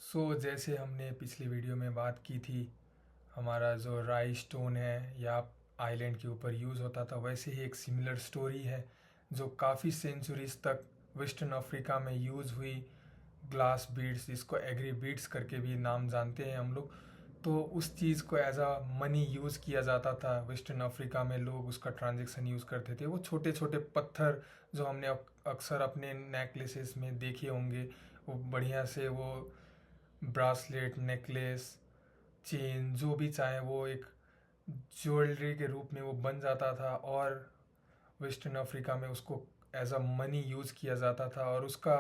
जैसे हमने पिछली वीडियो में बात की थी, हमारा जो राई स्टोन है या आइलैंड के ऊपर यूज़ होता था, वैसे ही एक सिमिलर स्टोरी है जो काफ़ी सेंचुरीज तक वेस्टर्न अफ्रीका में यूज़ हुई। ग्लास बीड्स, जिसको एग्री बीड्स करके भी नाम जानते हैं हम लोग, तो उस चीज़ को एज अ मनी यूज़ किया जाता था। वेस्टर्न अफ्रीका में लोग उसका ट्रांजेक्शन यूज़ करते थे। वो छोटे छोटे पत्थर जो हमने अक्सर अपने नेकलेसेस में देखे होंगे, वो बढ़िया से वो ब्रासलेट, नेकलेस, चेन, जो भी चाहे वो एक ज्वेलरी के रूप में वो बन जाता था। और वेस्टर्न अफ्रीका में उसको एज अ मनी यूज़ किया जाता था। और उसका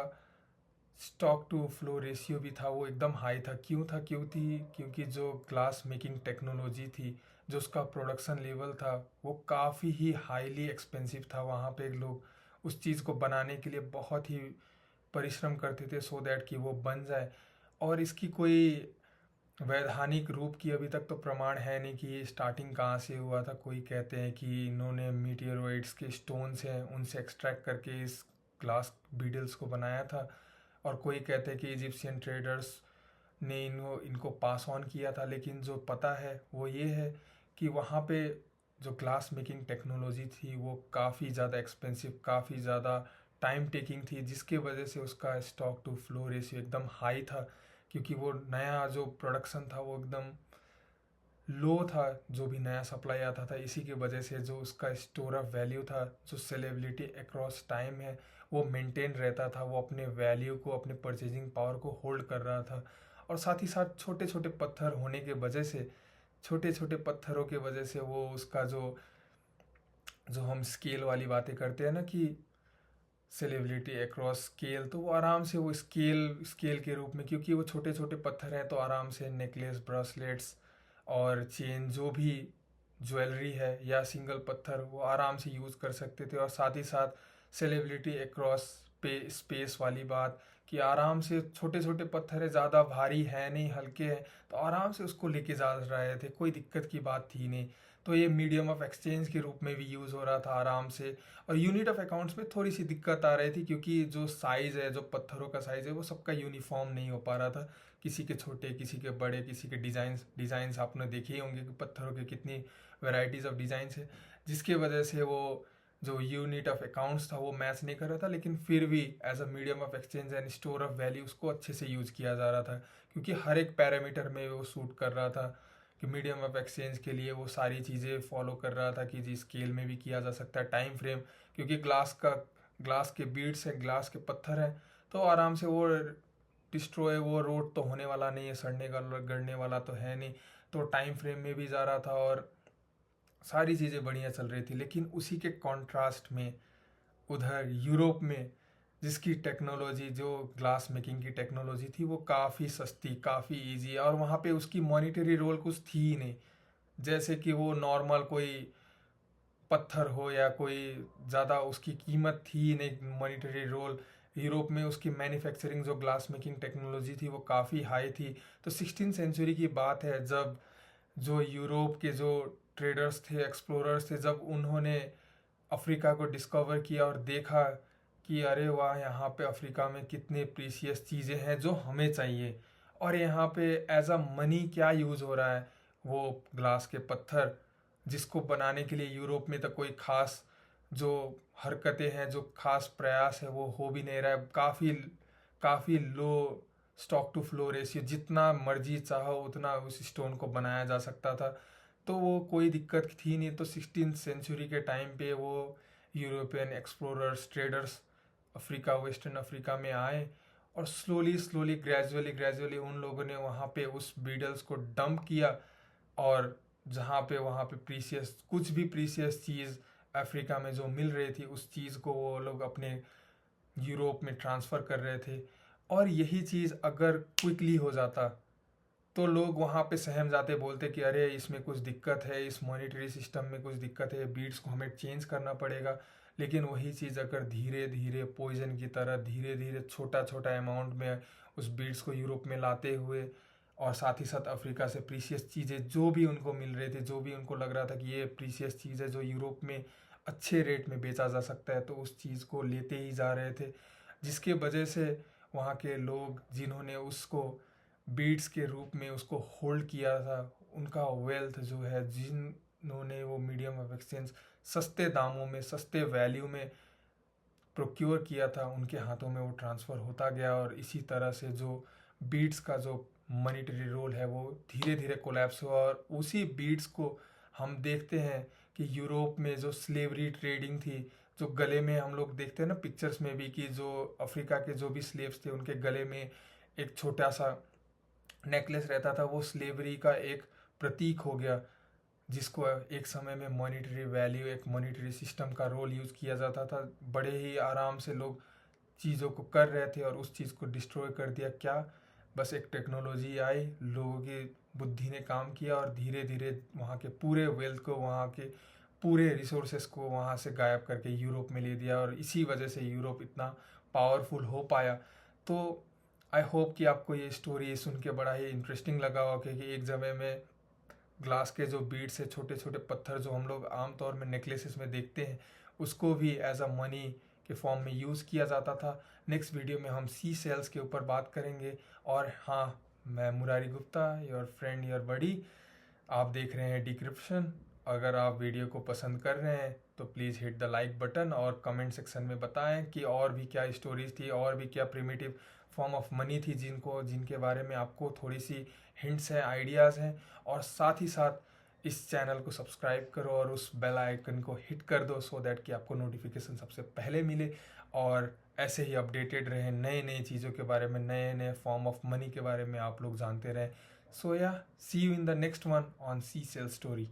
स्टॉक टू फ्लो रेशियो भी था, वो एकदम हाई था। क्योंकि जो ग्लास मेकिंग टेक्नोलॉजी थी, जो उसका प्रोडक्शन लेवल था, वो काफ़ी ही हाईली एक्सपेंसिव था। वहाँ पे लोग उस चीज़ को बनाने के लिए बहुत ही परिश्रम करते थे सो दैट कि वो बन जाए। और इसकी कोई वैधानिक रूप की अभी तक तो प्रमाण है नहीं कि ये स्टार्टिंग कहाँ से हुआ था। कोई कहते हैं कि इन्होंने मीटियोरॉइड्स के स्टोन्स हैं उनसे एक्सट्रैक्ट करके इस ग्लास बीडल्स को बनाया था। और कोई कहते हैं कि इजिप्शियन ट्रेडर्स ने इनको पास ऑन किया था। लेकिन जो पता है वो ये है कि वहाँ पे जो ग्लास मेकिंग टेक्नोलॉजी थी वो काफ़ी ज़्यादा एक्सपेंसिव, काफ़ी ज़्यादा टाइम टेकिंग थी, जिसके वजह से उसका स्टॉक टू फ्लो रेशियो एकदम हाई था। क्योंकि वो नया जो प्रोडक्शन था वो एकदम लो था, जो भी नया सप्लाई आता था। इसी की वजह से जो उसका स्टोर ऑफ वैल्यू था, जो सेलेबिलिटी अक्रॉस टाइम है, वो मेंटेन रहता था। वो अपने वैल्यू को, अपने परचेजिंग पावर को होल्ड कर रहा था। और साथ ही साथ छोटे छोटे पत्थर होने के वजह से, छोटे छोटे पत्थरों के वजह से वो उसका जो जो हम स्केल वाली बातें करते हैं ना कि सेलेबिलिटी अक्रॉस स्केल, तो वो आराम से वो स्केल स्केल के रूप में, क्योंकि वो छोटे छोटे पत्थर हैं, तो आराम से नेकलेस, ब्रेसलेट्स और चेन, जो भी ज्वेलरी है या सिंगल पत्थर, वो आराम से यूज़ कर सकते थे। और साथ ही साथ सेलेबिलिटी अक्रॉस स्पेस वाली बात कि आराम से छोटे छोटे पत्थर है, ज़्यादा भारी है नहीं, हल्के हैं, तो आराम से उसको लेके जा रहे थे, कोई दिक्कत की बात थी नहीं। तो ये मीडियम ऑफ एक्सचेंज के रूप में भी यूज़ हो रहा था आराम से। और यूनिट ऑफ अकाउंट्स में थोड़ी सी दिक्कत आ रही थी, क्योंकि जो साइज़ है, जो पत्थरों का साइज़ है, वो सबका यूनिफॉर्म नहीं हो पा रहा था। किसी के छोटे, किसी के बड़े, किसी के डिज़ाइंस आपने देखे ही होंगे कि पत्थरों के कितनी वेराइटीज़ ऑफ डिज़ाइंस है, जिसके वजह से वो जो यूनिट ऑफ अकाउंट्स था वो मैच नहीं कर रहा था। लेकिन फिर भी as a medium of exchange and store of value उसको अच्छे से यूज़ किया जा रहा था, क्योंकि हर एक पैरामीटर में वो सूट कर रहा था। कि मीडियम ऑफ एक्सचेंज के लिए वो सारी चीज़ें फॉलो कर रहा था कि जी स्केल में भी किया जा सकता है, टाइम फ्रेम, क्योंकि ग्लास के बीड्स हैं, ग्लास के पत्थर हैं, तो आराम से वो डिस्ट्रॉय, वो रोड तो होने वाला नहीं है, सड़ने का गड़ने वाला तो है नहीं। तो टाइम फ्रेम में भी जा रहा था और सारी चीज़ें बढ़िया चल रही थी। लेकिन उसी के कॉन्ट्रास्ट में उधर यूरोप में, जिसकी टेक्नोलॉजी, जो ग्लास मेकिंग की टेक्नोलॉजी थी, वो काफ़ी सस्ती, काफ़ी इजी है, और वहाँ पे उसकी मॉनिटरी रोल कुछ थी ही नहीं। जैसे कि वो नॉर्मल कोई पत्थर हो या कोई ज़्यादा उसकी कीमत थी ही नहीं, मॉनिटरी रोल। यूरोप में उसकी मैन्युफैक्चरिंग, जो ग्लास मेकिंग टेक्नोलॉजी थी, वो काफ़ी हाई थी। तो 16th सेंचुरी की बात है, जब जो यूरोप के जो ट्रेडर्स थे, एक्सप्लोरर्स थे, जब उन्होंने अफ्रीका को डिस्कवर किया और देखा कि अरे वाह, यहाँ पे अफ्रीका में कितने प्रीशियस चीज़ें हैं जो हमें चाहिए। और यहाँ पे एज अ मनी क्या यूज़ हो रहा है, वो ग्लास के पत्थर, जिसको बनाने के लिए यूरोप में तो कोई खास जो हरकतें हैं, जो खास प्रयास है, वो हो भी नहीं रहा है। काफ़ी काफ़ी लो स्टॉक टू फ्लो रेशियो, जितना मर्जी चाहो उतना उस स्टोन को बनाया जा सकता था। तो वो कोई दिक्कत थी नहीं। तो 16th सेंचुरी के टाइम पे वो European explorers, traders Africa, western Africa में आए, और स्लोली स्लोली, ग्रेजुअली ग्रेजुअली उन लोगों ने वहाँ पे उस बीडल्स को डंप किया। और जहाँ पे वहाँ पे प्रीसियस, कुछ भी प्रीसियस चीज़ अफ्रीका में जो मिल रही थी, उस चीज़ को वो लोग अपने यूरोप में ट्रांसफ़र कर रहे थे। और यही चीज़ अगर क्विकली हो जाता, तो लोग वहाँ पे सहम जाते, बोलते कि अरे इसमें कुछ दिक्कत है, इस मॉनिटरी सिस्टम में कुछ दिक्कत है, बीट्स को हमें चेंज करना पड़ेगा। लेकिन वही चीज़ अगर धीरे धीरे पॉइजन की तरह, धीरे धीरे छोटा छोटा अमाउंट में उस बीट्स को यूरोप में लाते हुए, और साथ ही साथ अफ्रीका से प्रीशियस चीज़ें जो भी उनको मिल रही थी, जो भी उनको लग रहा था कि ये प्रीशियस चीज़ है जो यूरोप में अच्छे रेट में बेचा जा सकता है, तो उस चीज़ को लेते ही जा रहे थे। जिसके वजह से वहाँ के लोग, जिन्होंने उसको बीड्स के रूप में उसको होल्ड किया था। उनका वेल्थ जो है, जिन्होंने वो मीडियम ऑफ एक्सचेंज सस्ते दामों में, सस्ते वैल्यू में प्रोक्योर किया था, उनके हाथों में वो ट्रांसफ़र होता गया। और इसी तरह से जो बीड्स का जो मॉनेटरी रोल है वो धीरे धीरे कोलैप्स हुआ। और उसी बीड्स को हम देखते हैं कि यूरोप में जो स्लेवरी ट्रेडिंग थी, जो गले में हम लोग देखते हैं ना पिक्चर्स में भी, कि जो अफ्रीका के जो भी स्लेव्स थे उनके गले में एक छोटा सा नेकलेस रहता था, वो स्लेवरी का एक प्रतीक हो गया, जिसको एक समय में मॉनेटरी वैल्यू, एक मॉनेटरी सिस्टम का रोल यूज़ किया जाता था। बड़े ही आराम से लोग चीज़ों को कर रहे थे और उस चीज़ को डिस्ट्रॉय कर दिया। क्या, बस एक टेक्नोलॉजी आई, लोगों की बुद्धि ने काम किया और धीरे धीरे वहाँ के पूरे वेल्थ को, वहाँ के पूरे रिसोर्सेस को वहाँ से गायब करके यूरोप में ले दिया। और इसी वजह से यूरोप इतना पावरफुल हो पाया। तो आई होप कि आपको ये स्टोरी सुन के बड़ा ही इंटरेस्टिंग लगा हो, क्योंकि एक समय में ग्लास के जो बीड्स है, छोटे छोटे पत्थर जो हम लोग आमतौर में नेकलेसेस में देखते हैं, उसको भी एज अ मनी के फॉर्म में यूज़ किया जाता था। नेक्स्ट वीडियो में हम सी सेल्स के ऊपर बात करेंगे। और हाँ, मैं Murari Gupta, your friend, your buddy. आप देख रहे हैं डिक्रिप्शन। अगर आप वीडियो को पसंद कर रहे हैं तो please hit the like button और कमेंट सेक्शन में बताएं कि और भी क्या स्टोरीज थी, और भी क्या प्रिमिटिव फॉर्म ऑफ मनी थी जिनके बारे में आपको थोड़ी सी हिंट्स हैं, आइडियाज़ हैं। और साथ ही साथ इस चैनल को सब्सक्राइब करो और उस बेल आइकन को हिट कर दो, सो दैट कि आपको नोटिफिकेशन सबसे पहले मिले और ऐसे ही अपडेटेड रहें नए नए चीज़ों के बारे में, नए नए फॉर्म ऑफ मनी के बारे में आप लोग जानते रहें। So yeah, see you in the next one on sea sell story.